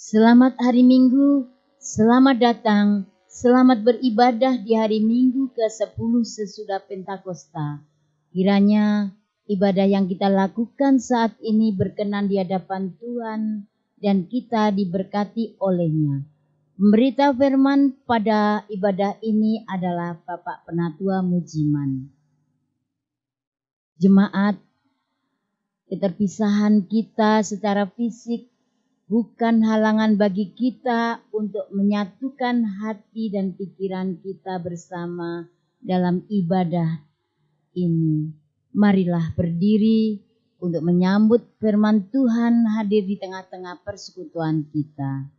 Selamat hari Minggu, selamat datang, selamat beribadah di hari Minggu ke-10 sesudah Pentakosta. Kiranya ibadah yang kita lakukan saat ini berkenan di hadapan Tuhan dan kita diberkati olehnya. Pemberita firman pada ibadah ini adalah Bapak Penatua Mujiman. Jemaat, keterpisahan kita secara fisik bukan halangan bagi kita untuk menyatukan hati dan pikiran kita bersama dalam ibadah ini. Marilah berdiri untuk menyambut firman Tuhan hadir di tengah-tengah persekutuan kita.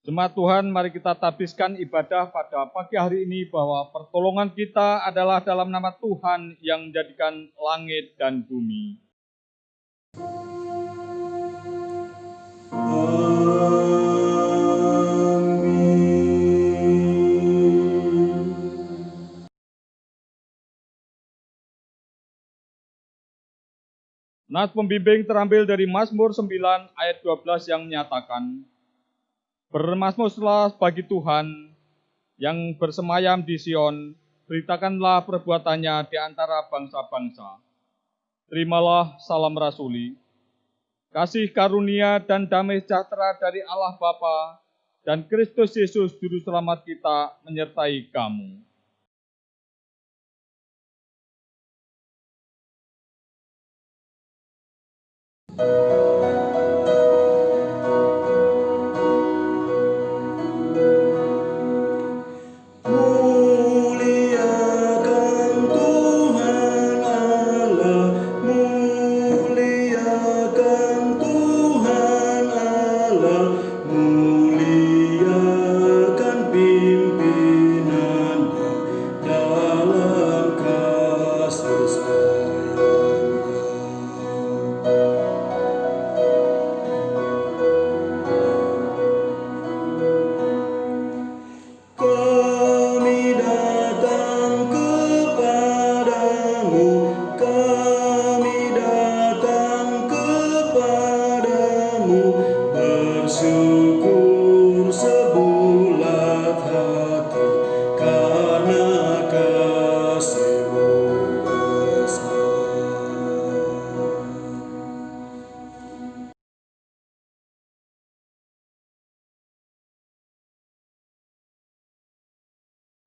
Jemaat Tuhan, mari kita tabiskan ibadah pada pagi hari ini bahwa pertolongan kita adalah dalam nama Tuhan yang menjadikan langit dan bumi. Nas pembimbing terambil dari Mazmur 9 ayat 12 yang menyatakan, "Bermasmurlah bagi Tuhan yang bersemayam di Sion, beritakanlah perbuatannya di antara bangsa-bangsa. Terimalah salam rasuli. Kasih karunia dan damai sejahtera dari Allah Bapa dan Kristus Yesus Juru Selamat kita menyertai kamu." Muliakan Tuhan Allah, muliakan syukur sebulat hati karena kasih-Mu besar.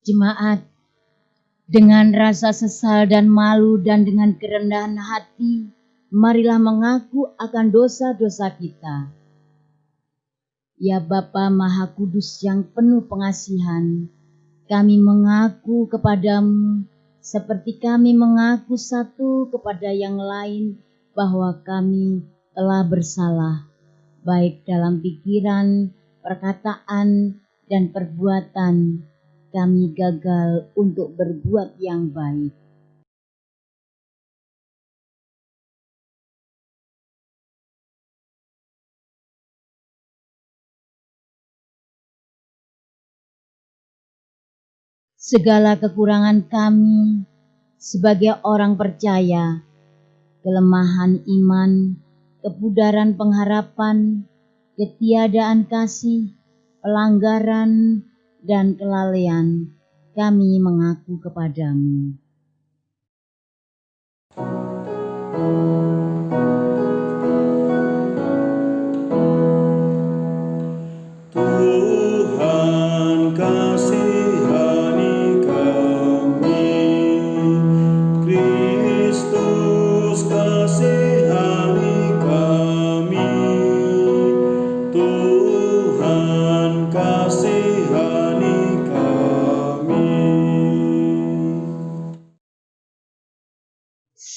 Jemaat, dengan rasa sesal dan malu dan dengan kerendahan hati, marilah mengaku akan dosa-dosa kita. Ya Bapa Maha Kudus yang penuh pengasihan, kami mengaku kepadamu seperti kami mengaku satu kepada yang lain bahwa kami telah bersalah, baik dalam pikiran, perkataan, dan perbuatan. Kami gagal untuk berbuat yang baik. Segala kekurangan kami sebagai orang percaya, kelemahan iman, kepudaran pengharapan, ketiadaan kasih, pelanggaran, dan kelalaian, kami mengaku kepadamu. Tuhan kasihani kami, Kristus kasihani kami, Tuhan kasihani kami.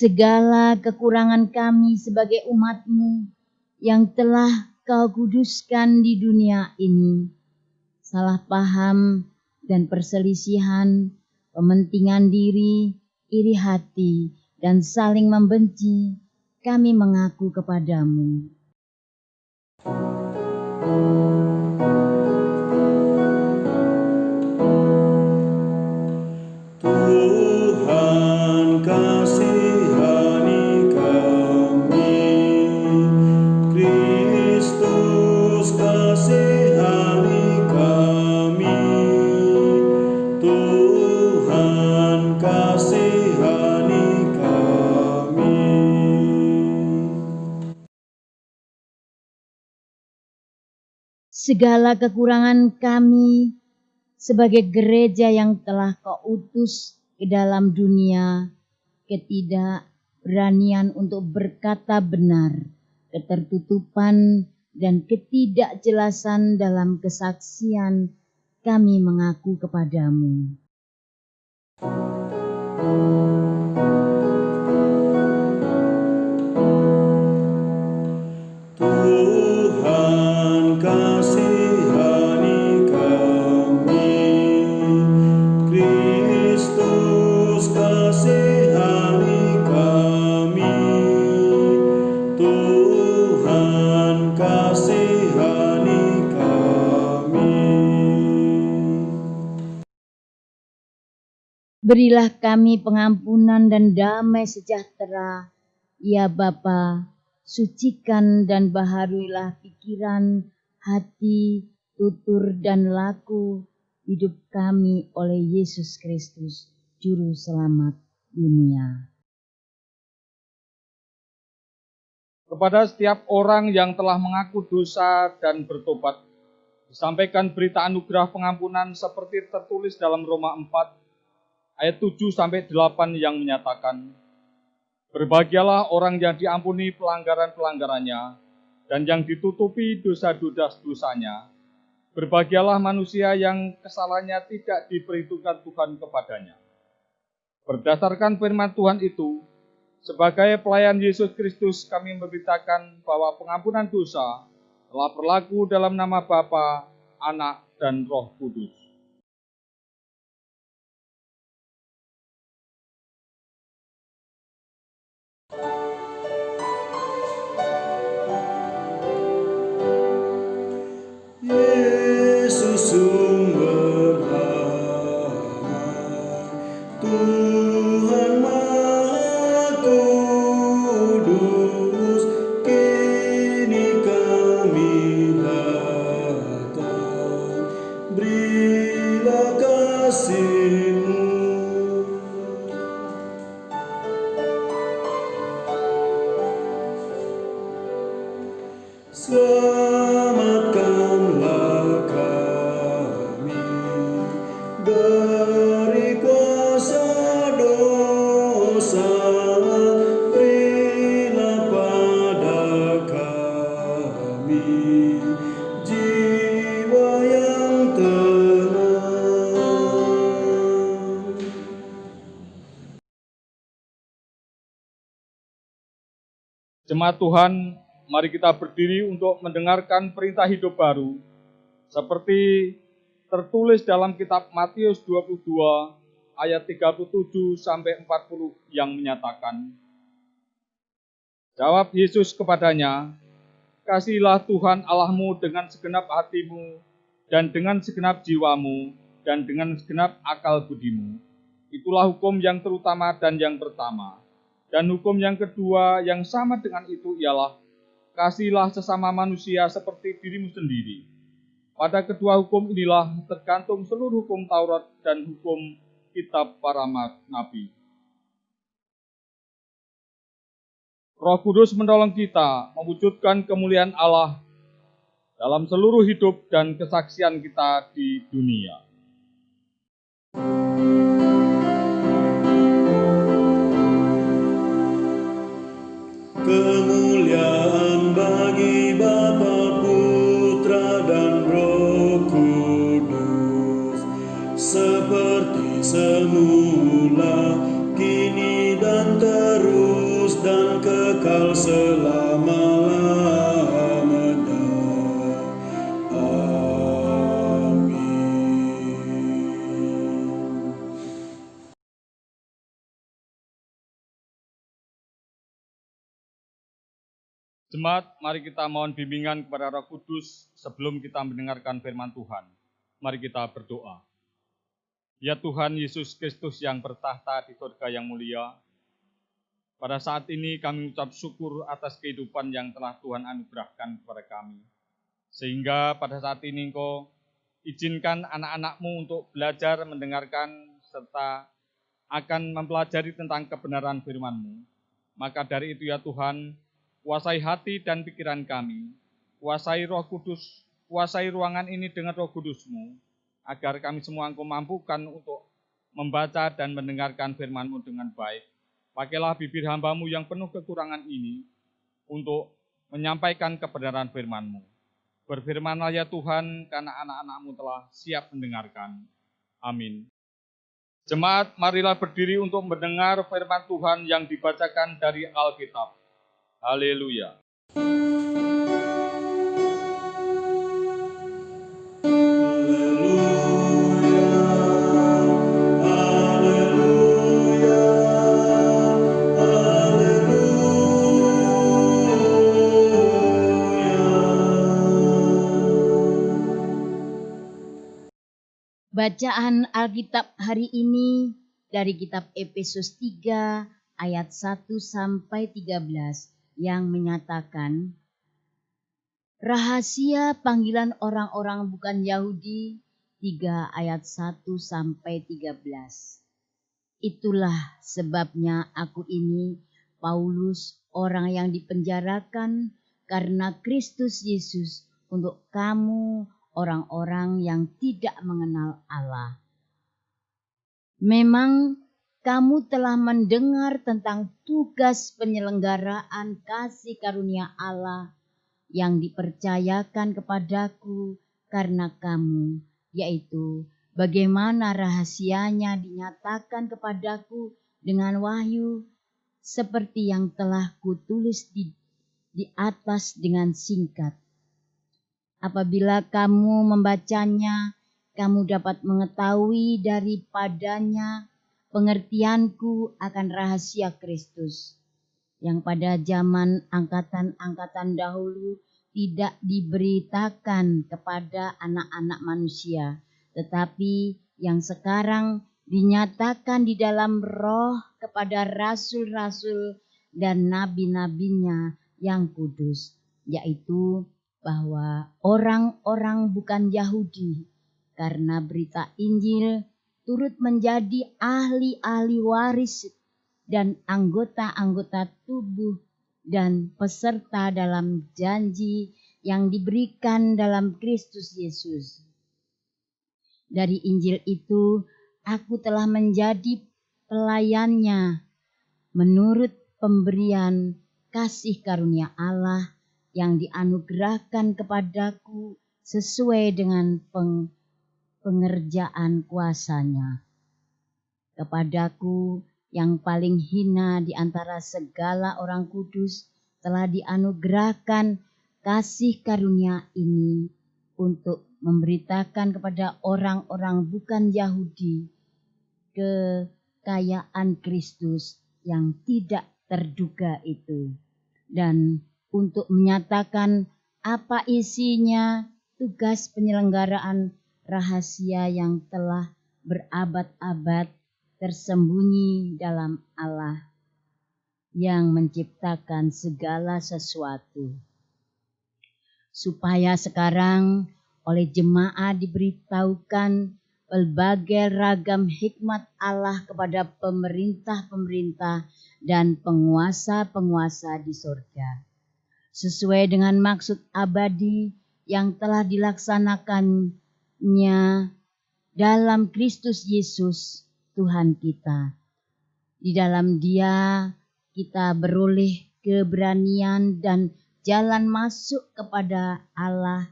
Segala kekurangan kami sebagai umat-Mu yang telah Kau kuduskan di dunia ini, salah paham dan perselisihan, pementingan diri, iri hati, dan saling membenci, kami mengaku kepadamu. Tuhan kasihani kami, Kristus kasihani kami, Tuhan kasihani kami. Segala kekurangan kami sebagai gereja yang telah Kau utus ke dalam dunia, ketidakberanian untuk berkata benar, ketertutupan dan ketidakjelasan dalam kesaksian, kami mengaku kepadamu. Tuhan kasihani kami, Kristus kasihani kami, Tuhan kasihani kami. Berilah kami pengampunan dan damai sejahtera, ya Bapa, sucikan dan baharuilah pikiran, hati, tutur, dan laku hidup kami oleh Yesus Kristus, Juru Selamat dunia. Kepada setiap orang yang telah mengaku dosa dan bertobat, disampaikan berita anugerah pengampunan seperti tertulis dalam Roma 4 ayat 7-8 yang menyatakan, berbahagialah orang yang diampuni pelanggaran-pelanggarannya dan yang ditutupi dosa-dosanya. Berbahagialah manusia yang kesalahannya tidak diperhitungkan Tuhan kepadanya. Berdasarkan firman Tuhan itu, sebagai pelayan Yesus Kristus kami memberitakan bahwa pengampunan dosa telah berlaku dalam nama Bapa, Anak, dan Roh Kudus. Yesus sumber damai, Tuhan Maha Kudus, kini kami datang Jemaat Tuhan, mari kita berdiri untuk mendengarkan perintah hidup baru seperti tertulis dalam kitab Matius 22 ayat 37 sampai 40 yang menyatakan, jawab Yesus kepadanya, kasihilah Tuhan Allahmu dengan segenap hatimu dan dengan segenap jiwamu dan dengan segenap akal budimu. Itulah hukum yang terutama dan yang pertama. Dan hukum yang kedua yang sama dengan itu ialah, kasihilah sesama manusia seperti dirimu sendiri. Pada kedua hukum inilah tergantung seluruh hukum Taurat dan hukum kitab para nabi. Roh Kudus menolong kita mewujudkan kemuliaan Allah dalam seluruh hidup dan kesaksian kita di dunia. Kemuliaan bagi Bapa, Putra, dan Roh Kudus, seperti semula, kini dan terus, dan kekal selama-lamanya. Amin. Jemaat, mari kita mohon bimbingan kepada Roh Kudus sebelum kita mendengarkan firman Tuhan. Mari kita berdoa. Ya Tuhan Yesus Kristus yang bertahta di surga yang mulia, pada saat ini kami ucap syukur atas kehidupan yang telah Tuhan anugerahkan kepada kami. Sehingga pada saat ini Engkau izinkan anak-anak-Mu untuk belajar mendengarkan serta akan mempelajari tentang kebenaran firman-Mu. Maka dari itu ya Tuhan, kuasai hati dan pikiran kami, kuasai Roh Kudus, kuasai ruangan ini dengan Roh Kudus-Mu, agar kami semua Engkau mampukan untuk membaca dan mendengarkan firman-Mu dengan baik. Pakailah bibir hamba-Mu yang penuh kekurangan ini untuk menyampaikan kebenaran firman-Mu. Berfirmanlah ya Tuhan, karena anak-anak-Mu telah siap mendengarkan. Amin. Jemaat, marilah berdiri untuk mendengar firman Tuhan yang dibacakan dari Alkitab. Haleluya. Bacaan Alkitab hari ini dari kitab Efesus 3 ayat 1 sampai 13 yang menyatakan, rahasia panggilan orang-orang bukan Yahudi 3 ayat 1 sampai 13. Itulah sebabnya aku ini, Paulus, orang yang dipenjarakan karena Kristus Yesus untuk kamu, orang-orang yang tidak mengenal Allah. Memang kamu telah mendengar tentang tugas penyelenggaraan kasih karunia Allah yang dipercayakan kepadaku karena kamu, yaitu bagaimana rahasianya dinyatakan kepadaku dengan wahyu, seperti yang telah kutulis di atas dengan singkat. Apabila kamu membacanya, kamu dapat mengetahui daripadanya pengertianku akan rahasia Kristus, yang pada zaman angkatan-angkatan dahulu tidak diberitakan kepada anak-anak manusia, tetapi yang sekarang dinyatakan di dalam Roh kepada rasul-rasul dan nabi-nabinya yang kudus, yaitu bahwa orang-orang bukan Yahudi karena berita Injil turut menjadi ahli-ahli waris dan anggota-anggota tubuh dan peserta dalam janji yang diberikan dalam Kristus Yesus. Dari Injil itu aku telah menjadi pelayannya menurut pemberian kasih karunia Allah yang dianugerahkan kepadaku sesuai dengan pengerjaan kuasanya. Kepadaku yang paling hina di antara segala orang kudus telah dianugerahkan kasih karunia ini untuk memberitakan kepada orang-orang bukan Yahudi kekayaan Kristus yang tidak terduga itu, dan untuk menyatakan apa isinya tugas penyelenggaraan rahasia yang telah berabad-abad tersembunyi dalam Allah yang menciptakan segala sesuatu, supaya sekarang oleh jemaat diberitahukan berbagai ragam hikmat Allah kepada pemerintah-pemerintah dan penguasa-penguasa di surga, sesuai dengan maksud abadi yang telah dilaksanakannya dalam Kristus Yesus Tuhan kita. Di dalam Dia kita beroleh keberanian dan jalan masuk kepada Allah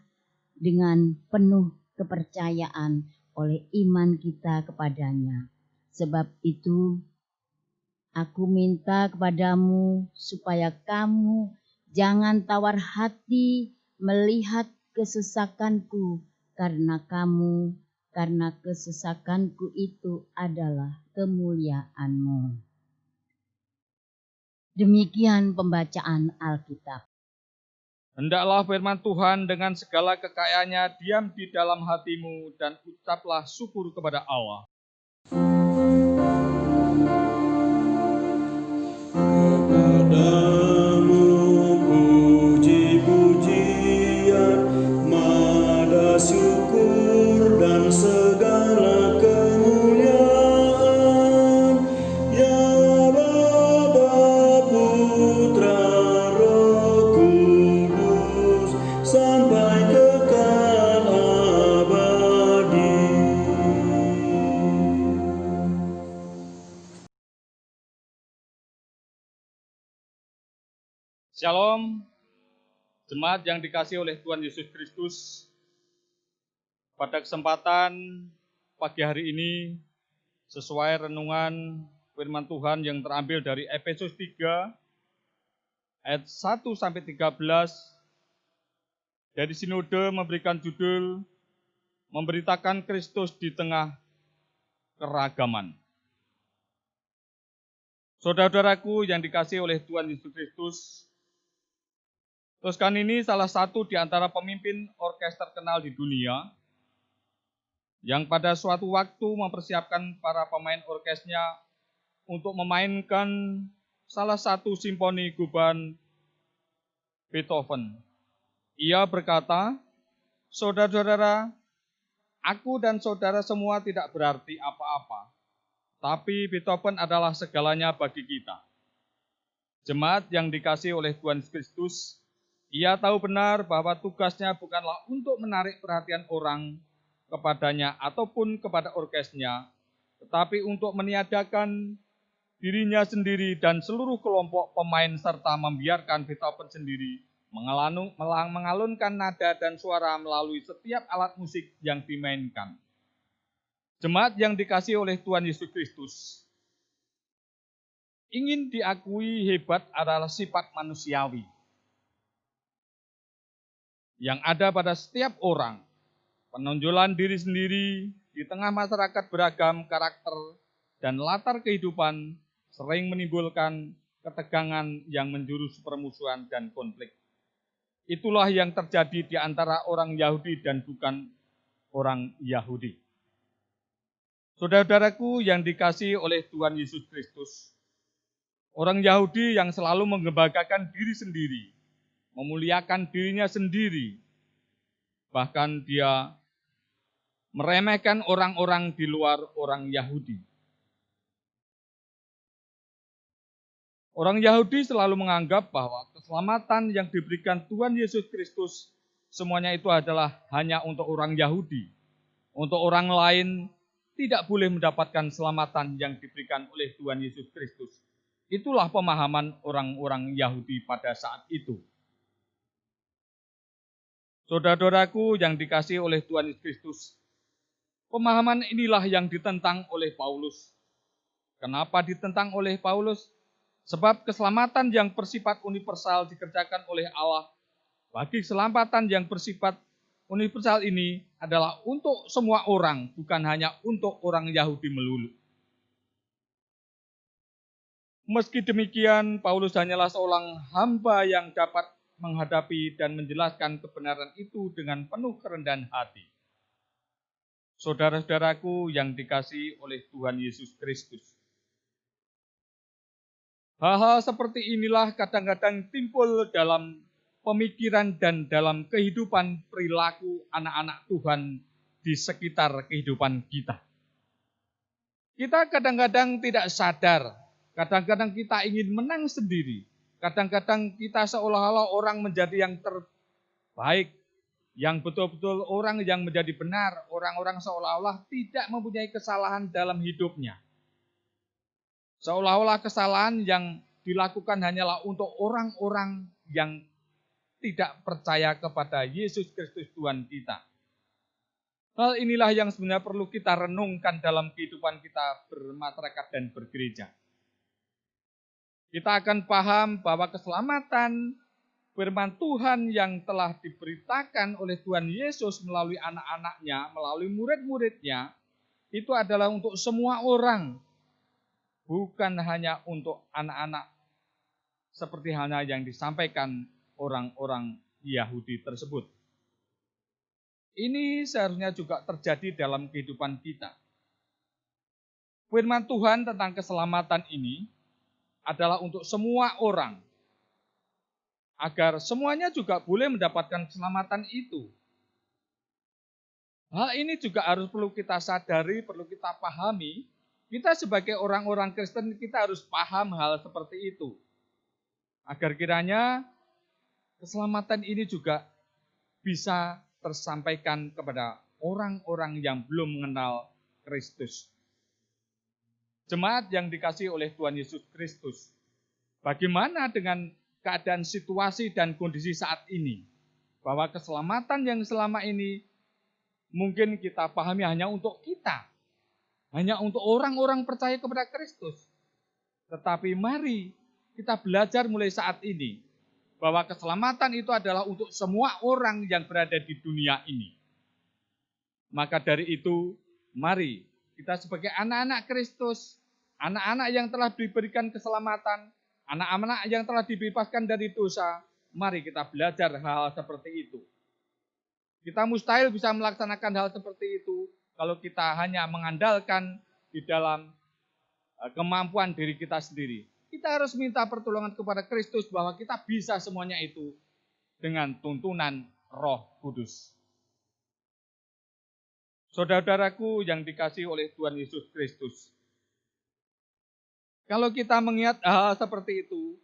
dengan penuh kepercayaan oleh iman kita kepadanya. Sebab itu, aku minta kepadamu supaya kamu jangan tawar hati melihat kesesakanku, karena kesesakanku itu adalah kemuliaanmu. Demikian pembacaan Alkitab. Hendaklah firman Tuhan dengan segala kekayaannya diam di dalam hatimu dan ucaplah syukur kepada Allah. Kepadamu puji-pujian, mada syukur dan segala kemuliaan, ya Bapa, Putra, Roh Kudus, sampai kekal abadi. Shalom, jemaat yang dikasihi oleh Tuhan Yesus Kristus. Pada kesempatan pagi hari ini, sesuai renungan firman Tuhan yang terambil dari Efesus 3, ayat 1-13, dari Sinode memberikan judul, Memberitakan Kristus di Tengah Keragaman. Saudara-saudaraku yang dikasihi oleh Tuhan Yesus Kristus, Toscan ini salah satu di antara pemimpin orkes terkenal di dunia yang pada suatu waktu mempersiapkan para pemain orkesnya untuk memainkan salah satu simfoni Guban Beethoven. Ia berkata, "Saudara-saudara, aku dan saudara semua tidak berarti apa-apa, tapi Beethoven adalah segalanya bagi kita." Jemaat yang dikasihi oleh Tuhan Kristus, ia tahu benar bahwa tugasnya bukanlah untuk menarik perhatian orang kepadanya ataupun kepada orkesnya, tetapi untuk meniadakan dirinya sendiri dan seluruh kelompok pemain serta membiarkan Beethoven sendiri mengalunkan nada dan suara melalui setiap alat musik yang dimainkan. Jemaat yang dikasihi oleh Tuhan Yesus Kristus, ingin diakui hebat adalah sifat manusiawi yang ada pada setiap orang. Penonjolan diri sendiri di tengah masyarakat beragam karakter dan latar kehidupan sering menimbulkan ketegangan yang menjurus permusuhan dan konflik. Itulah yang terjadi di antara orang Yahudi dan bukan orang Yahudi. Saudara-saudaraku yang dikasihi oleh Tuhan Yesus Kristus, orang Yahudi yang selalu menggebagakan diri sendiri, memuliakan dirinya sendiri, bahkan dia meremehkan orang-orang di luar orang Yahudi. Orang Yahudi selalu menganggap bahwa keselamatan yang diberikan Tuhan Yesus Kristus semuanya itu adalah hanya untuk orang Yahudi. Untuk orang lain tidak boleh mendapatkan keselamatan yang diberikan oleh Tuhan Yesus Kristus. Itulah pemahaman orang-orang Yahudi pada saat itu. Saudara-saudaraku yang dikasihi oleh Tuhan Yesus Kristus, pemahaman inilah yang ditentang oleh Paulus. Kenapa ditentang oleh Paulus? Sebab keselamatan yang bersifat universal dikerjakan oleh Allah. Bagi keselamatan yang bersifat universal ini adalah untuk semua orang, bukan hanya untuk orang Yahudi melulu. Meski demikian, Paulus hanyalah seorang hamba yang dapat menghadapi dan menjelaskan kebenaran itu dengan penuh kerendahan hati. Saudara-saudaraku yang dikasihi oleh Tuhan Yesus Kristus. Hal-hal seperti inilah kadang-kadang timbul dalam pemikiran dan dalam kehidupan perilaku anak-anak Tuhan di sekitar kehidupan kita. Kita kadang-kadang tidak sadar, kadang-kadang kita ingin menang sendiri, kadang-kadang kita seolah-olah orang menjadi yang terbaik, yang betul-betul orang yang menjadi benar, orang-orang seolah-olah tidak mempunyai kesalahan dalam hidupnya. Seolah-olah kesalahan yang dilakukan hanyalah untuk orang-orang yang tidak percaya kepada Yesus Kristus Tuhan kita. Hal inilah yang sebenarnya perlu kita renungkan dalam kehidupan kita bermasyarakat dan bergereja. Kita akan paham bahwa keselamatan firman Tuhan yang telah diberitakan oleh Tuhan Yesus melalui anak-anaknya, melalui murid-muridnya, itu adalah untuk semua orang. Bukan hanya untuk anak-anak seperti halnya yang disampaikan orang-orang Yahudi tersebut. Ini seharusnya juga terjadi dalam kehidupan kita. Firman Tuhan tentang keselamatan ini adalah untuk semua orang, agar semuanya juga boleh mendapatkan keselamatan itu. Hal ini juga harus perlu kita sadari, perlu kita pahami. Kita sebagai orang-orang Kristen, kita harus paham hal seperti itu. Agar kiranya keselamatan ini juga bisa tersampaikan kepada orang-orang yang belum mengenal Kristus. Jemaat yang dikasihi oleh Tuhan Yesus Kristus, bagaimana dengan keadaan situasi dan kondisi saat ini? Bahwa keselamatan yang selama ini mungkin kita pahami hanya untuk kita, hanya untuk orang-orang percaya kepada Kristus. Tetapi mari kita belajar mulai saat ini bahwa keselamatan itu adalah untuk semua orang yang berada di dunia ini. Maka dari itu, mari kita sebagai anak-anak Kristus, anak-anak yang telah diberikan keselamatan, anak-anak yang telah dibebaskan dari dosa, mari kita belajar hal-hal seperti itu. Kita mustahil bisa melaksanakan hal seperti itu kalau kita hanya mengandalkan di dalam kemampuan diri kita sendiri. Kita harus minta pertolongan kepada Kristus bahwa kita bisa semuanya itu dengan tuntunan Roh Kudus. Saudara-saudaraku yang dikasihi oleh Tuhan Yesus Kristus, kalau kita mengingat hal seperti itu,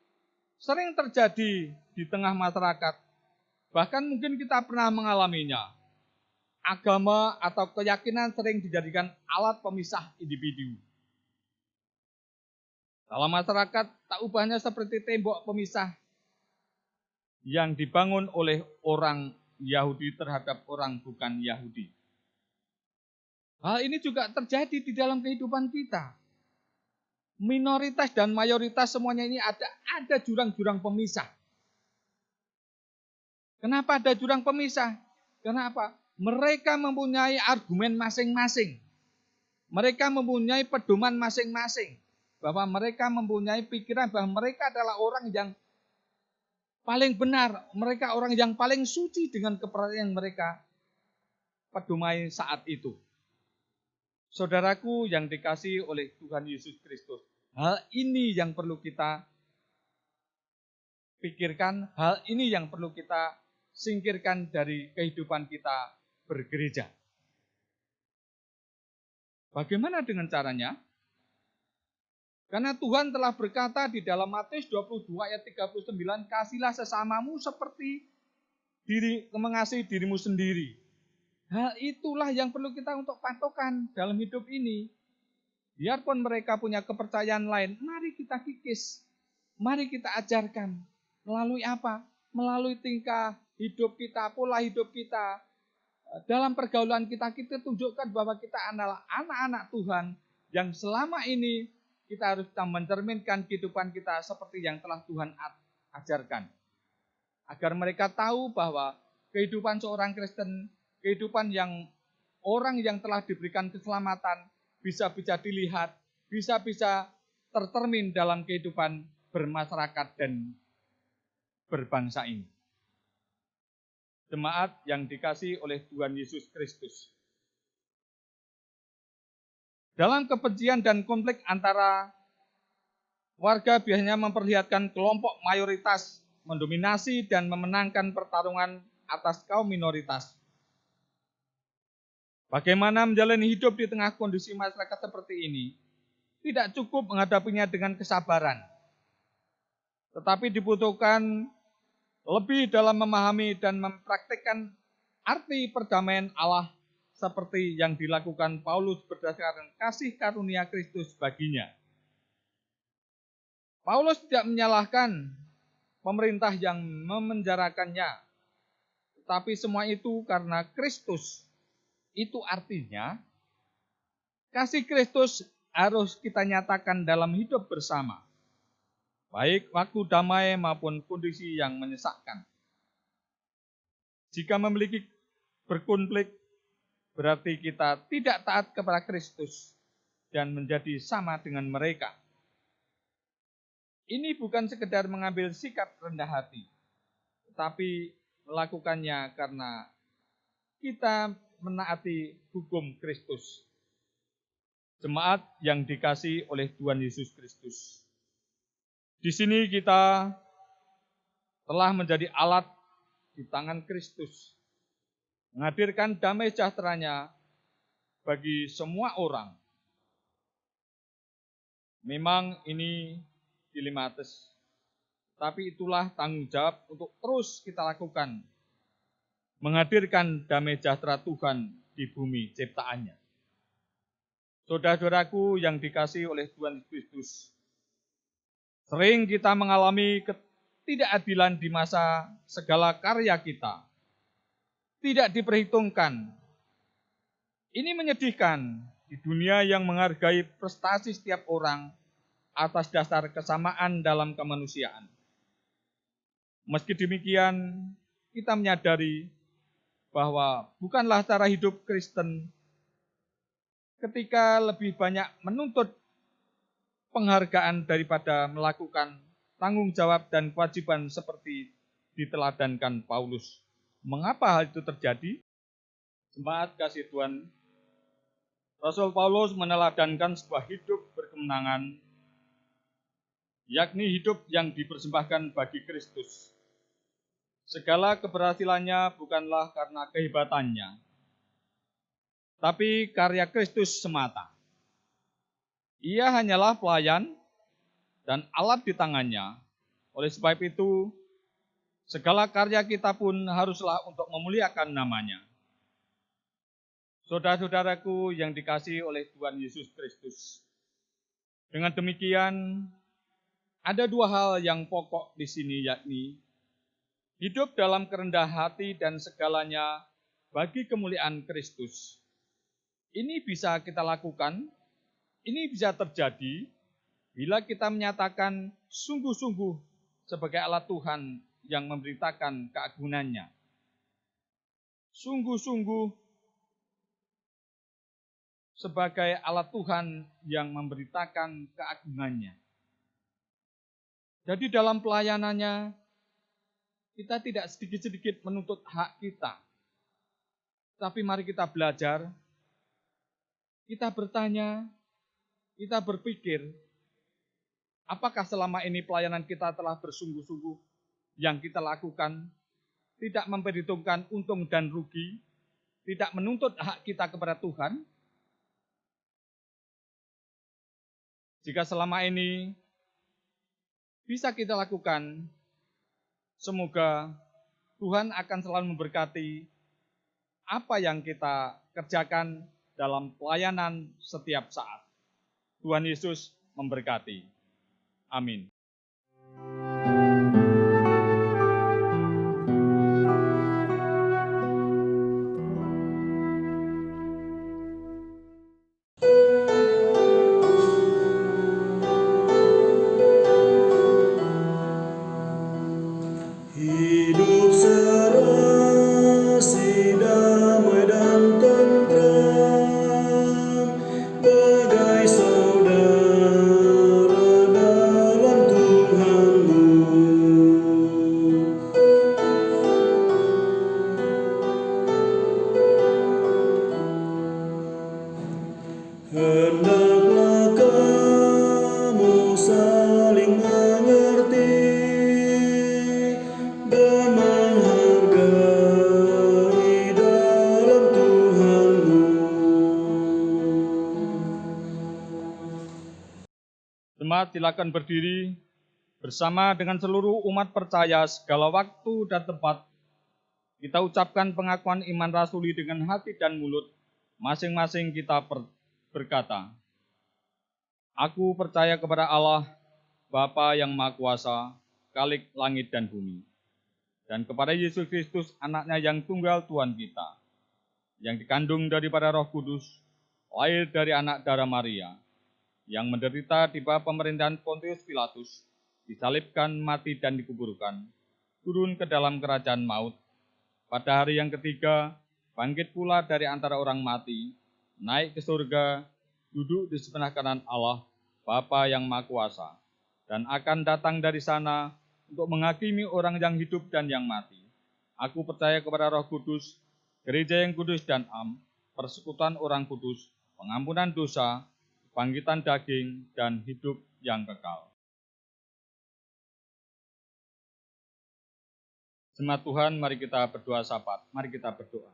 sering terjadi di tengah masyarakat, bahkan mungkin kita pernah mengalaminya. Agama atau keyakinan sering dijadikan alat pemisah individu. Dalam masyarakat, tak ubahnya seperti tembok pemisah yang dibangun oleh orang Yahudi terhadap orang bukan Yahudi. Hal ini juga terjadi di dalam kehidupan kita. Minoritas dan mayoritas semuanya ini ada jurang-jurang pemisah. Kenapa ada jurang pemisah? Kenapa? Mereka mempunyai argumen masing-masing. Mereka mempunyai pedoman masing-masing. Bahwa mereka mempunyai pikiran bahwa mereka adalah orang yang paling benar. Mereka orang yang paling suci dengan kepercayaan mereka pedomai saat itu. Saudaraku yang dikasihi oleh Tuhan Yesus Kristus, hal ini yang perlu kita pikirkan, hal ini yang perlu kita singkirkan dari kehidupan kita bergereja. Bagaimana dengan caranya? Karena Tuhan telah berkata di dalam Matius 22 ayat 39, kasihlah sesamamu seperti mengasihi dirimu sendiri. Hal itulah yang perlu kita untuk patokan dalam hidup ini. Biarpun mereka punya kepercayaan lain, mari kita kikis, mari kita ajarkan. Melalui apa? Melalui tingkah hidup kita, pola hidup kita. Dalam pergaulan kita tunjukkan bahwa kita adalah anak-anak Tuhan yang selama ini kita harus mencerminkan kehidupan kita seperti yang telah Tuhan ajarkan. Agar mereka tahu bahwa kehidupan seorang Kristen, kehidupan yang orang yang telah diberikan keselamatan, bisa-bisa dilihat, bisa-bisa tercermin dalam kehidupan bermasyarakat dan berbangsa ini. Jemaat yang dikasihi oleh Tuhan Yesus Kristus. Dalam kebencian dan konflik antara warga biasanya memperlihatkan kelompok mayoritas mendominasi dan memenangkan pertarungan atas kaum minoritas. Bagaimana menjalani hidup di tengah kondisi masyarakat seperti ini? Tidak cukup menghadapinya dengan kesabaran, tetapi dibutuhkan lebih dalam memahami dan mempraktikkan arti perdamaian Allah seperti yang dilakukan Paulus berdasarkan kasih karunia Kristus baginya. Paulus tidak menyalahkan pemerintah yang memenjarakannya, tetapi semua itu karena Kristus. Itu artinya kasih Kristus harus kita nyatakan dalam hidup bersama, baik waktu damai maupun kondisi yang menyesakkan. Jika memiliki berkonflik, berarti kita tidak taat kepada Kristus dan menjadi sama dengan mereka. Ini bukan sekedar mengambil sikap rendah hati, tetapi melakukannya karena kita menaati hukum Kristus. Jemaat yang dikasihi oleh Tuhan Yesus Kristus. Di sini kita telah menjadi alat di tangan Kristus, menghadirkan damai sejahtera-Nya bagi semua orang. Memang ini dilematis, tapi itulah tanggung jawab untuk terus kita lakukan, menghadirkan damai sejahtera Tuhan di bumi ciptaannya. Saudara-saudaraku yang dikasihi oleh Tuhan Kristus, sering kita mengalami ketidakadilan di masa segala karya kita tidak diperhitungkan. Ini menyedihkan di dunia yang menghargai prestasi setiap orang atas dasar kesamaan dalam kemanusiaan. Meski demikian, kita menyadari bahwa bukanlah cara hidup Kristen ketika lebih banyak menuntut penghargaan daripada melakukan tanggung jawab dan kewajiban seperti diteladankan Paulus. Mengapa hal itu terjadi? Jemaat kasih Tuhan, Rasul Paulus meneladankan sebuah hidup berkemenangan, yakni hidup yang dipersembahkan bagi Kristus. Segala keberhasilannya bukanlah karena kehebatannya, tapi karya Kristus semata. Ia hanyalah pelayan dan alat di tangannya. Oleh sebab itu, segala karya kita pun haruslah untuk memuliakan namanya. Saudara-saudaraku yang dikasihi oleh Tuhan Yesus Kristus. Dengan demikian, ada dua hal yang pokok di sini, yakni hidup dalam kerendahan hati dan segalanya bagi kemuliaan Kristus. Ini bisa kita lakukan, ini bisa terjadi bila kita menyatakan sungguh-sungguh sebagai alat Tuhan yang memberitakan keagungannya. Sungguh-sungguh sebagai alat Tuhan yang memberitakan keagungannya. Jadi dalam pelayanannya, kita tidak sedikit-sedikit menuntut hak kita. Tapi mari kita belajar, kita bertanya, kita berpikir, apakah selama ini pelayanan kita telah bersungguh-sungguh yang kita lakukan, tidak memperhitungkan untung dan rugi, tidak menuntut hak kita kepada Tuhan? Jika selama ini bisa kita lakukan, semoga Tuhan akan selalu memberkati apa yang kita kerjakan dalam pelayanan setiap saat. Tuhan Yesus memberkati. Amin. Hendaklah kamu saling mengerti dan menghargai dalam Tuhanmu. Jemaat silakan berdiri bersama dengan seluruh umat percaya segala waktu dan tempat. Kita ucapkan pengakuan iman rasuli dengan hati dan mulut. Masing-masing kita berkata, Aku percaya kepada Allah, Bapa yang Maha Kuasa, Khalik langit dan bumi, dan kepada Yesus Kristus, anaknya yang tunggal Tuhan kita, yang dikandung daripada Roh Kudus, lahir dari anak darah Maria, yang menderita di bawah pemerintahan Pontius Pilatus, disalibkan, mati dan dikuburkan, turun ke dalam kerajaan maut. Pada hari yang ketiga, bangkit pula dari antara orang mati, naik ke surga, duduk di sebelah kanan Allah, Bapa yang Maha Kuasa, dan akan datang dari sana untuk menghakimi orang yang hidup dan yang mati. Aku percaya kepada Roh Kudus, gereja yang kudus dan am, persekutuan orang kudus, pengampunan dosa, kebangkitan daging, dan hidup yang kekal. Jemaat Tuhan, mari kita berdoa syafaat. Mari kita berdoa.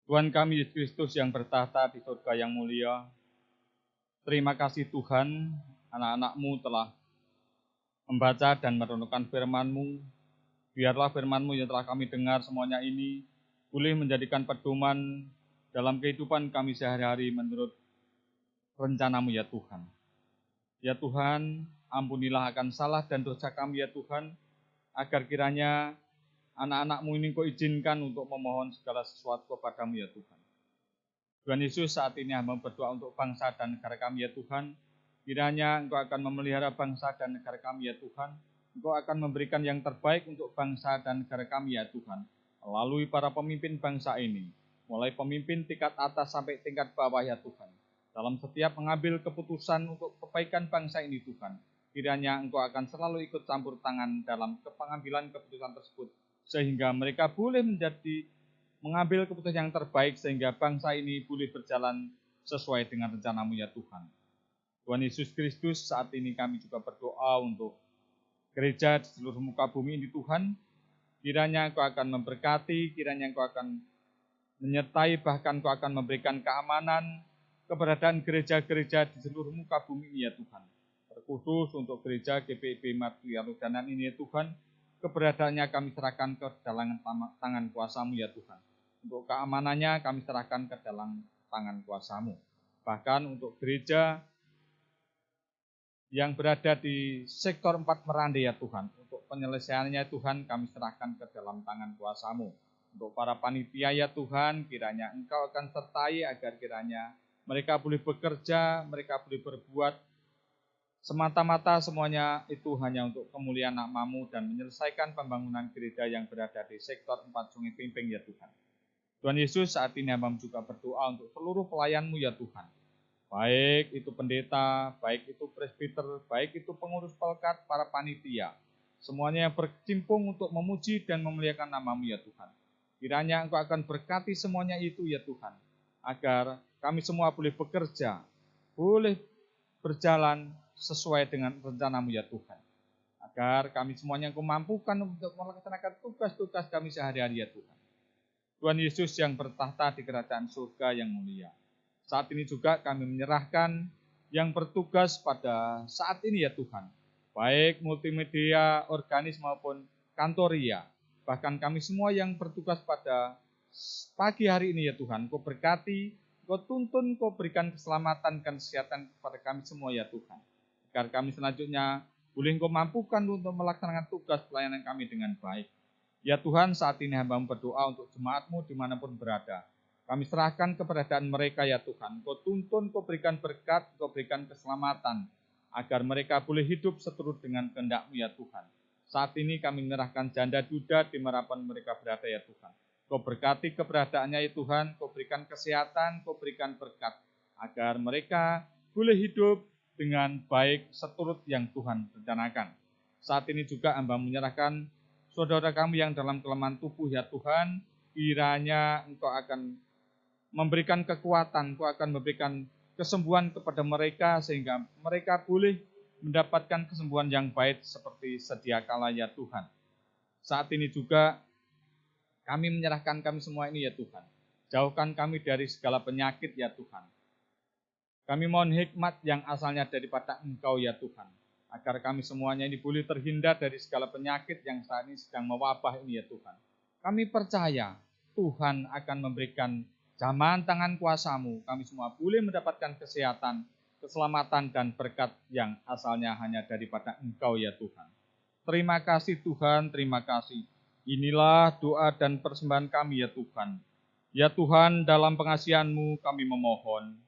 Tuhan kami Yesus Kristus yang bertahta di surga yang mulia, terima kasih Tuhan, anak-anak-Mu telah membaca dan merenungkan firman-Mu. Biarlah firman-Mu yang telah kami dengar semuanya ini boleh menjadikan pedoman dalam kehidupan kami sehari-hari menurut rencana-Mu ya Tuhan. Ya Tuhan, ampunilah akan salah dan dosa kami ya Tuhan, agar kiranya anak-anak-Mu ini Kau izinkan untuk memohon segala sesuatu kepada-Mu ya Tuhan. Tuhan Yesus, saat ini hamba berdoa untuk bangsa dan negara kami ya Tuhan. Kiranya Engkau akan memelihara bangsa dan negara kami ya Tuhan. Engkau akan memberikan yang terbaik untuk bangsa dan negara kami ya Tuhan. Melalui para pemimpin bangsa ini, mulai pemimpin tingkat atas sampai tingkat bawah ya Tuhan. Dalam setiap mengambil keputusan untuk kebaikan bangsa ini Tuhan, kiranya Engkau akan selalu ikut campur tangan dalam pengambilan keputusan tersebut, sehingga mereka boleh mengambil keputusan yang terbaik, sehingga bangsa ini boleh berjalan sesuai dengan rencana-Mu ya Tuhan. Tuhan Yesus Kristus, saat ini kami juga berdoa untuk gereja di seluruh muka bumi ini Tuhan. Kiranya Engkau akan memberkati, kiranya Engkau akan menyertai, bahkan Engkau akan memberikan keamanan keberadaan gereja-gereja di seluruh muka bumi ini ya Tuhan. Terkhusus untuk gereja GPIB Martuya Ludanan ini ya Tuhan, keberadaannya kami serahkan ke dalam tangan kuasa-Mu ya Tuhan. Untuk keamanannya kami serahkan ke dalam tangan kuasa-Mu. Bahkan untuk gereja yang berada di sektor 4 Merande ya Tuhan, untuk penyelesaiannya Tuhan kami serahkan ke dalam tangan kuasa-Mu. Untuk para panitia ya Tuhan, kiranya Engkau akan sertai agar kiranya mereka boleh bekerja, mereka boleh berbuat semata-mata semuanya itu hanya untuk kemuliaan nama-Mu dan menyelesaikan pembangunan gereja yang berada di sektor 4 Sungai Pimping ya Tuhan. Tuhan Yesus, saat ini hamba juga berdoa untuk seluruh pelayan-Mu ya Tuhan. Baik itu pendeta, baik itu presbiter, baik itu pengurus pelkat, para panitia. Semuanya yang berkecimpung untuk memuji dan memuliakan nama-Mu ya Tuhan. Kiranya Engkau akan berkati semuanya itu ya Tuhan. Agar kami semua boleh bekerja, boleh berjalan sesuai dengan rencana-Mu ya Tuhan. Agar kami semuanya Engkau mampukan untuk melaksanakan tugas-tugas kami sehari-hari ya Tuhan. Tuhan Yesus yang bertahta di kerajaan surga yang mulia. Saat ini juga kami menyerahkan yang bertugas pada saat ini ya Tuhan. Baik multimedia, organis maupun kantoria. Bahkan kami semua yang bertugas pada pagi hari ini ya Tuhan. Kau berkati, Kau tuntun, Kau berikan keselamatan dan kesehatan kepada kami semua ya Tuhan. Agar kami selanjutnya boleh Kau mampukan untuk melaksanakan tugas pelayanan kami dengan baik. Ya Tuhan, saat ini hamba berdoa untuk jemaat-Mu dimanapun berada. Kami serahkan keberadaan mereka ya Tuhan. Kau tuntun, Kau berikan berkat, Kau berikan keselamatan. Agar mereka boleh hidup seturut dengan kehendak-Mu ya Tuhan. Saat ini kami menyerahkan janda duda di dimanapun mereka berada ya Tuhan. Kau berkati keberadaannya ya Tuhan. Kau berikan kesehatan, Kau berikan berkat. Agar mereka boleh hidup dengan baik seturut yang Tuhan rencanakan. Saat ini juga hamba menyerahkan saudara kami yang dalam kelemahan tubuh ya Tuhan, kiranya Engkau akan memberikan kekuatan, Engkau akan memberikan kesembuhan kepada mereka sehingga mereka boleh mendapatkan kesembuhan yang baik seperti sedia kala ya Tuhan. Saat ini juga kami menyerahkan kami semua ini ya Tuhan. Jauhkan kami dari segala penyakit ya Tuhan. Kami mohon hikmat yang asalnya daripada Engkau ya Tuhan. Agar kami semuanya ini boleh terhindar dari segala penyakit yang saat ini sedang mewabah ini ya Tuhan. Kami percaya Tuhan akan memberikan jamahan tangan kuasa-Mu. Kami semua boleh mendapatkan kesehatan, keselamatan dan berkat yang asalnya hanya daripada Engkau ya Tuhan. Terima kasih Tuhan, terima kasih. Inilah doa dan persembahan kami ya Tuhan. Ya Tuhan, dalam pengasihan-Mu kami memohon.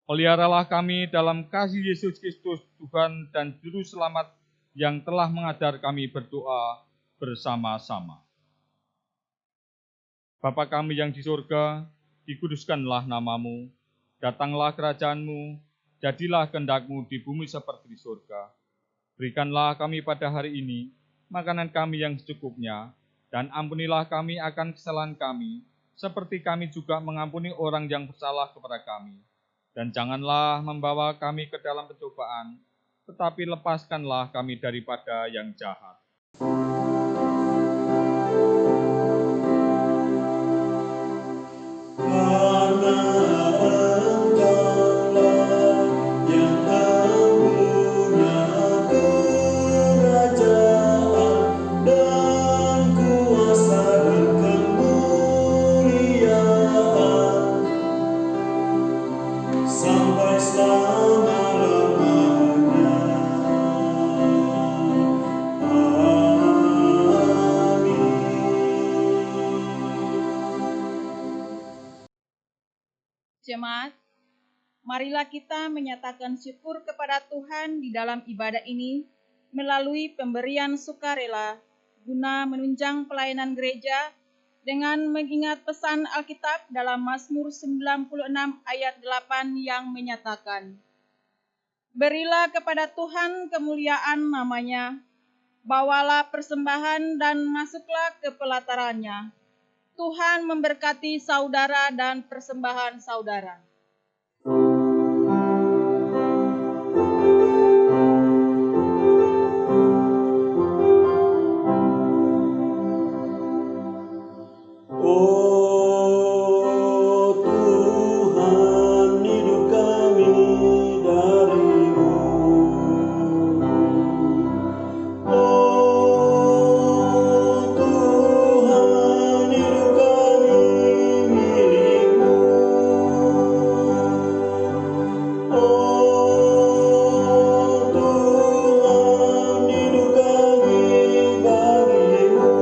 Peliharalah kami dalam kasih Yesus Kristus Tuhan dan Juru Selamat yang telah mengajar kami berdoa bersama-sama. Bapa kami yang di surga, dikuduskanlah nama-Mu, datanglah kerajaan-Mu, jadilah kehendak-Mu di bumi seperti di surga. Berikanlah kami pada hari ini makanan kami yang secukupnya, dan ampunilah kami akan kesalahan kami, seperti kami juga mengampuni orang yang bersalah kepada kami. Dan janganlah membawa kami ke dalam pencobaan, tetapi lepaskanlah kami daripada yang jahat. Karena Engkaulah yang punya kerajaan dan kuasa dan kemuliaan sampai selama-lamanya. Jemaat, marilah kita menyatakan syukur kepada Tuhan di dalam ibadah ini melalui pemberian sukarela guna menunjang pelayanan gereja dengan mengingat pesan Alkitab dalam Mazmur 96 ayat 8 yang menyatakan, "Berilah kepada Tuhan kemuliaan namanya, bawalah persembahan dan masuklah ke pelatarannya. Tuhan memberkati saudara dan persembahan saudara." Oh Tuhan, hidup kami dari-Mu. Oh Tuhan, hidup kami milik-Mu. Oh Tuhan, hidup kami bagi-Mu.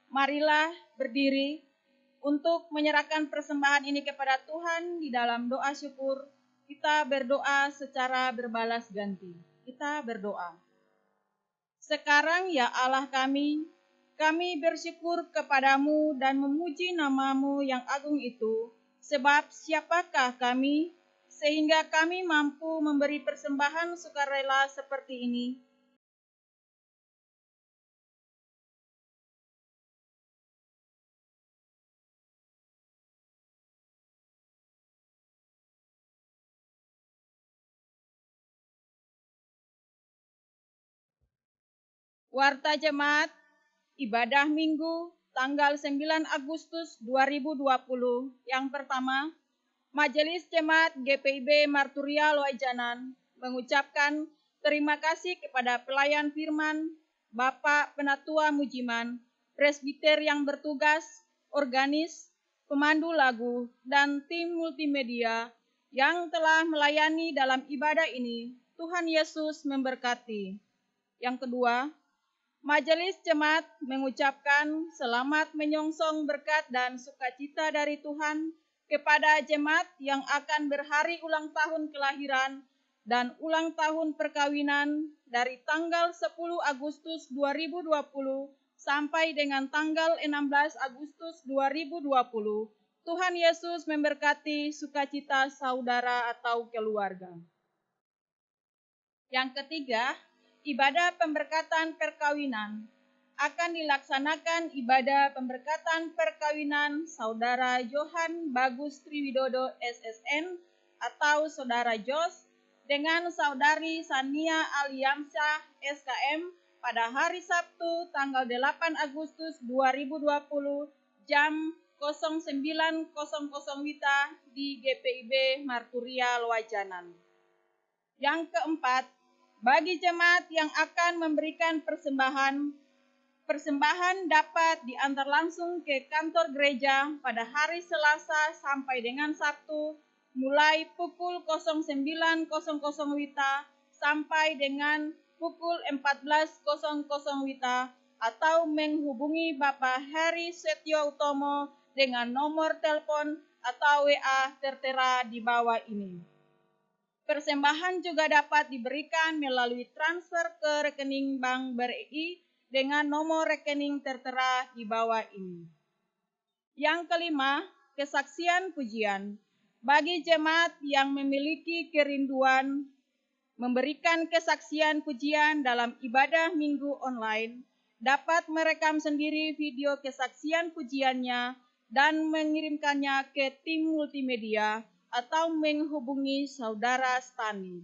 Marilah berdiri untuk menyerahkan persembahan ini kepada Tuhan di dalam doa syukur. Kita berdoa secara berbalas ganti. Kita berdoa. Sekarang ya Allah kami bersyukur kepadamu dan memuji namamu yang agung itu, sebab siapakah kami, sehingga kami mampu memberi persembahan sukarela seperti ini. Warta Jemaat Ibadah Minggu tanggal 9 Agustus 2020. Yang pertama, Majelis Jemaat GPIB Marturia Loajanan mengucapkan terima kasih kepada pelayan firman, Bapak Penatua Mujiman, presbiter yang bertugas, organis, pemandu lagu, dan tim multimedia yang telah melayani dalam ibadah ini. Tuhan Yesus memberkati. Yang kedua, Majelis Jemaat mengucapkan selamat menyongsong berkat dan sukacita dari Tuhan kepada jemaat yang akan berhari ulang tahun kelahiran dan ulang tahun perkawinan dari tanggal 10 Agustus 2020 sampai dengan tanggal 16 Agustus 2020. Tuhan Yesus memberkati sukacita saudara atau keluarga. Yang ketiga, ibadah pemberkatan perkawinan. Akan dilaksanakan ibadah pemberkatan perkawinan Saudara Johan Bagus Triwidodo SSN atau Saudara Jos dengan Saudari Sania Aliamsyah SKM pada hari Sabtu tanggal 8 Agustus 2020 jam 09.00 WITA di GPIB Marturia Loajanan. Yang keempat, bagi jemaat yang akan memberikan persembahan dapat diantar langsung ke kantor gereja pada hari Selasa sampai dengan Sabtu mulai pukul 09.00 WITA sampai dengan pukul 14.00 WITA atau menghubungi Bapak Heri Setio Utomo dengan nomor telepon atau WA tertera di bawah ini. Persembahan juga dapat diberikan melalui transfer ke rekening Bank BRI dengan nomor rekening tertera di bawah ini. Yang kelima, kesaksian pujian. Bagi jemaat yang memiliki kerinduan memberikan kesaksian pujian dalam ibadah minggu online, dapat merekam sendiri video kesaksian pujiannya dan mengirimkannya ke tim multimedia atau menghubungi Saudara Stani.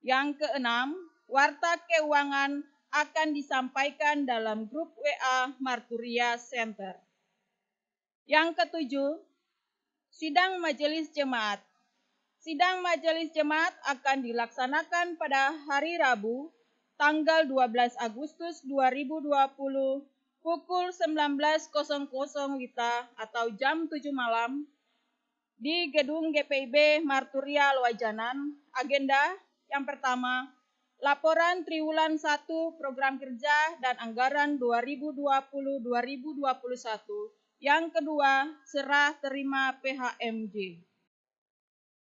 Yang keenam, warta keuangan akan disampaikan dalam grup WA Marturia Center. Yang ketujuh, sidang majelis jemaat. Sidang majelis jemaat akan dilaksanakan pada hari Rabu, tanggal 12 Agustus 2020, pukul 19.00 WITA atau jam 7 malam, di gedung GPIB Marturia Loajanan. Agenda yang pertama, laporan triwulan 1 program kerja dan anggaran 2020-2021. Yang kedua, serah terima PHMJ.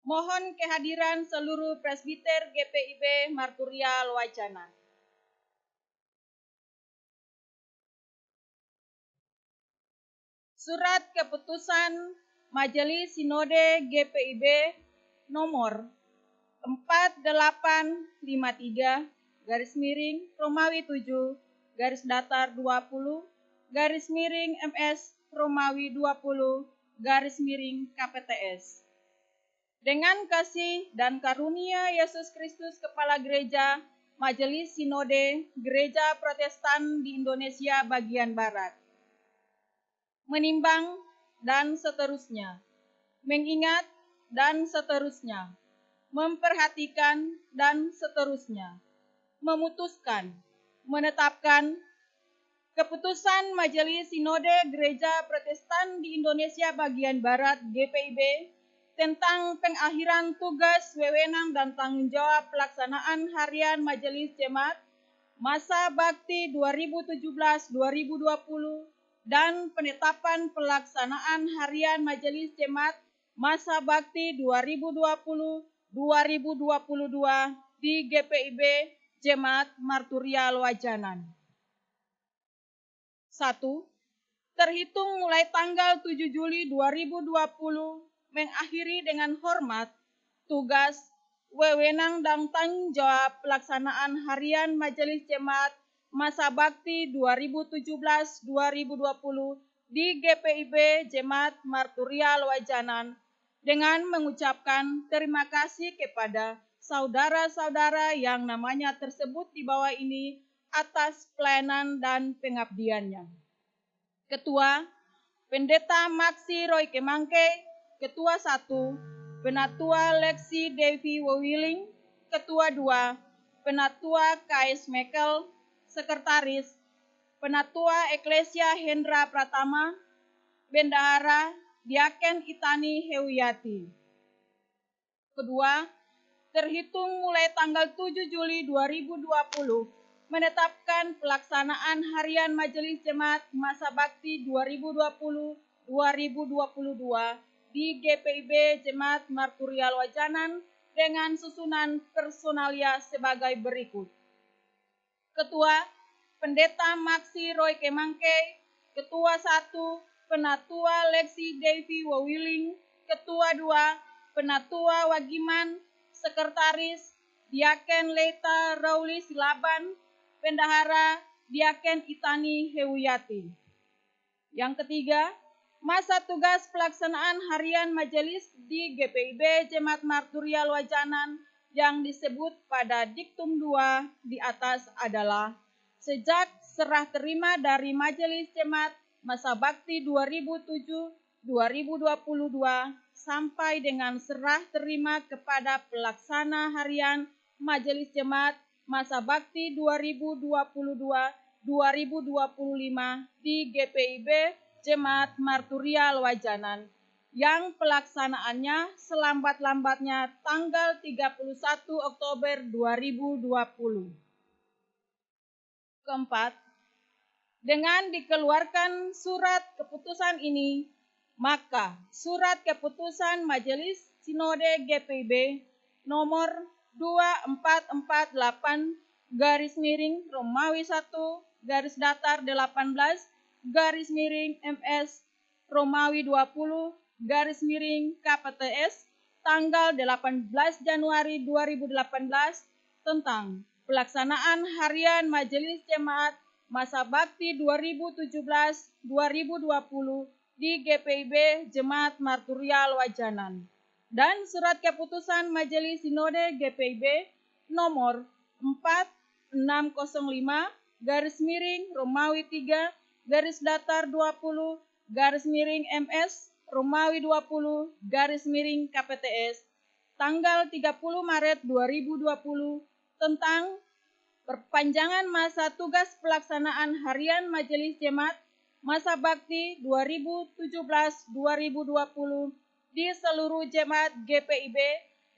Mohon kehadiran seluruh presbiter GPIB Marturia Loajanan. Surat keputusan Majelis Sinode GPIB nomor 4853 Romawi 7 /20 MS Romawi 20 KPTS. Dengan kasih dan karunia Yesus Kristus Kepala Gereja Majelis Sinode Gereja Protestan di Indonesia bagian Barat. Menimbang dan seterusnya, mengingat dan seterusnya, memperhatikan dan seterusnya, memutuskan, menetapkan keputusan Majelis Sinode Gereja Protestan di Indonesia bagian Barat GPIB tentang pengakhiran tugas, wewenang, dan tanggung jawab pelaksanaan harian Majelis Jemaat masa bakti 2017-2020 dan penetapan pelaksanaan harian Majelis Jemaat Masa Bakti 2020-2022 di GPIB Jemaat Marturia Loajanan. 1. Terhitung mulai tanggal 7 Juli 2020 mengakhiri dengan hormat tugas, wewenang dan tanggung jawab pelaksanaan harian Majelis Jemaat Masa Bakti 2017-2020 di GPIB Jemaat Marturia Loajanan dengan mengucapkan terima kasih kepada saudara-saudara yang namanya tersebut di bawah ini atas pelayanan dan pengabdiannya. Ketua, Pendeta Maksi Roy Kemangke, Ketua 1, Penatua Lexi Devi Wawiling, Ketua 2, Penatua KS Mekel, Sekretaris, Penatua Eklesia Hendra Pratama, Bendahara Diaken Itani Hewiyati. Kedua, terhitung mulai tanggal 7 Juli 2020, menetapkan pelaksanaan harian Majelis Jemaat Masa Bakti 2020-2022 di GPIB Jemaat Marturia Loajanan dengan susunan personalia sebagai berikut. Ketua, Pendeta Maksi Roy Kemangke, Ketua 1, Penatua Lexi Devi Wawiling, Ketua 2, Penatua Wagiman, Sekretaris, Diaken Leta Rauli Silaban, Bendahara Diaken Itani Hewiyati. Yang ketiga, masa tugas pelaksanaan harian majelis di GPIB Jemaat Marturia Loajanan yang disebut pada diktum 2 di atas adalah sejak serah terima dari Majelis Jemaat Masa Bakti 2007-2022 sampai dengan serah terima kepada pelaksana harian Majelis Jemaat Masa Bakti 2022-2025 di GPIB Jemaat Marturia Loajanan yang pelaksanaannya selambat-lambatnya tanggal 31 Oktober 2020. Keempat, dengan dikeluarkan surat keputusan ini, maka surat keputusan Majelis Sinode GPIB nomor 2448 Romawi 1 /18 Romawi 20 KPTS tanggal 18 Januari 2018 tentang pelaksanaan harian Majelis Jemaat Masa Bakti 2017-2020 di GPIB Jemaat Marturia Loajanan dan surat keputusan Majelis Sinode GPIB nomor 4605 Romawi 3 20 Romawi 20 KPTS tanggal 30 Maret 2020 tentang perpanjangan masa tugas pelaksanaan harian Majelis Jemaat Masa Bakti 2017-2020 di seluruh jemaat GPIB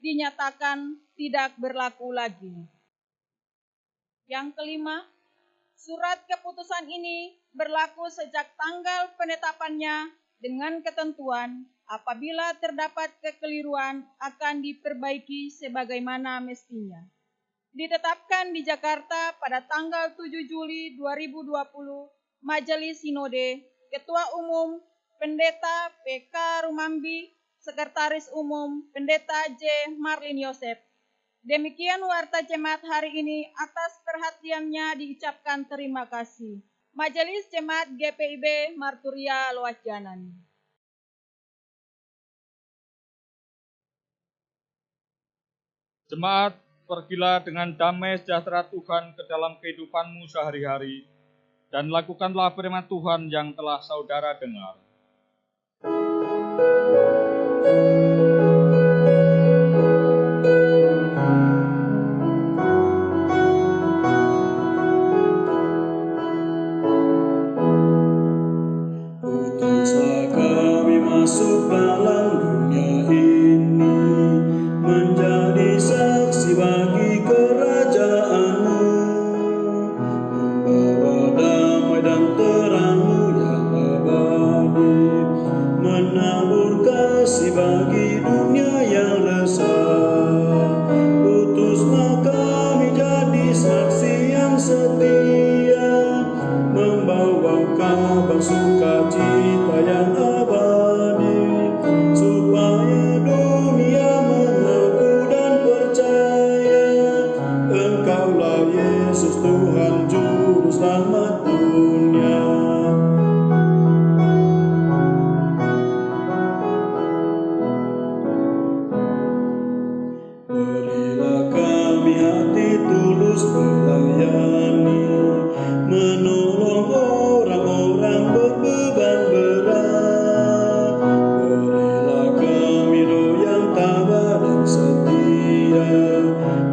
dinyatakan tidak berlaku lagi. Yang kelima, surat keputusan ini berlaku sejak tanggal penetapannya dengan ketentuan apabila terdapat kekeliruan akan diperbaiki sebagaimana mestinya. Ditetapkan di Jakarta pada tanggal 7 Juli 2020, Majelis Sinode, Ketua Umum Pendeta PK Rumambi, Sekretaris Umum Pendeta J. Marlin Yosef. Demikian warta jemaat hari ini, atas perhatiannya diucapkan terima kasih. Majelis Jemaat GPIB Marturia Loajanan. Jemaat, pergilah dengan damai sejahtera Tuhan ke dalam kehidupanmu sehari-hari, dan lakukanlah firman Tuhan yang telah saudara dengar. Utuslah kami masuk dalam dunia ini, menjadi saksi bagi kerajaan-Mu, membawa damai dan terang-Mu yang bersukacita yang abadi, supaya dunia mengaku dan percaya Engkaulah Yesus Tuhan Juru Selamat dunia. Berilah kami hati tulus melayani, menolong orang-orang berbeban berat. Berilah kami roh yang tabah dan setia,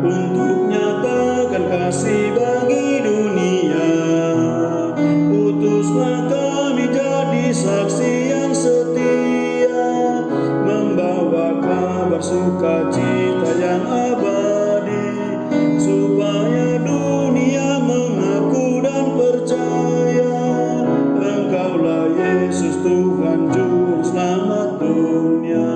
untuk nyatakan kasih bagi dunia. Utuslah kami jadi saksi yang setia, membawa kabar sukacita yang abadi, supaya dunia mengaku dan percaya Engkaulah Yesus Tuhan Juru Selamat dunia.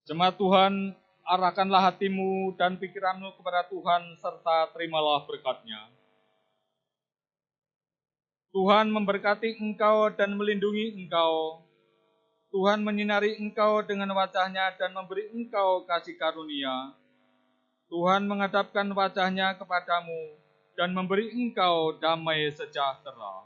Jemaat Tuhan, arahkanlah hatimu dan pikiranmu kepada Tuhan serta terimalah berkat-Nya. Tuhan memberkati engkau dan melindungi engkau. Tuhan menyinari engkau dengan wajah-Nya dan memberi engkau kasih karunia. Tuhan menghadapkan wajah-Nya kepadamu dan memberi engkau damai sejahtera.